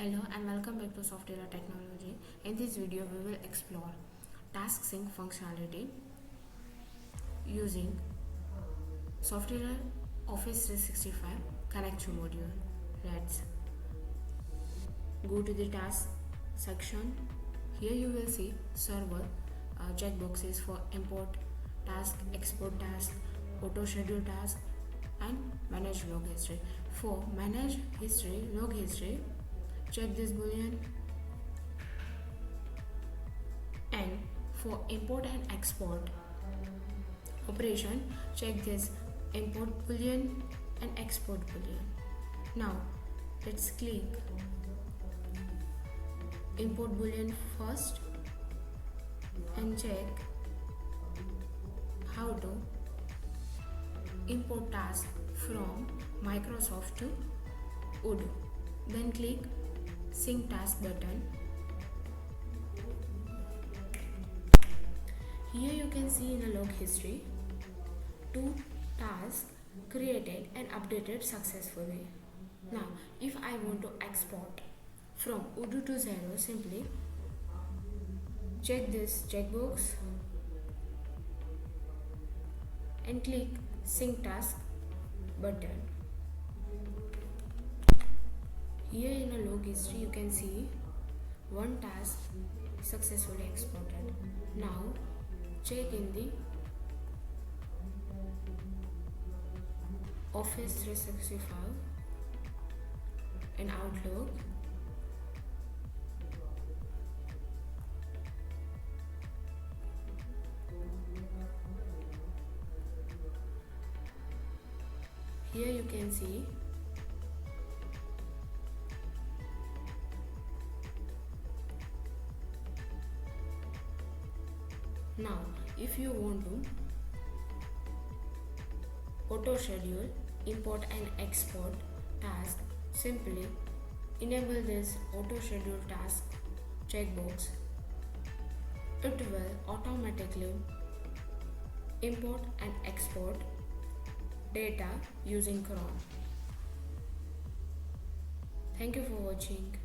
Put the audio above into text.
Hello and welcome back to Softhealer Technology. In this video we will explore task sync functionality using Softhealer Office 365 Connect module. Let's go to the task section. Here you will see server checkboxes for import task, export task, auto schedule task and manage log history. For manage history, log history, check this boolean, and for import and export operation, check this import boolean and export boolean. Now let's click import boolean first and check how to import task from Microsoft to Odoo. Then click sync task button. Here you can see in the log history 2 tasks created and updated successfully. Now if I want to export from Odoo to Xero, simply check this checkbox and click sync task button. Here in the log history you can see 1 task successfully exported. Now check in the Office 365 in Outlook. Here you can see now if you want to auto schedule, import and export task, simply enable this auto schedule task checkbox. It will automatically import and export data using Chrome. Thank you for watching.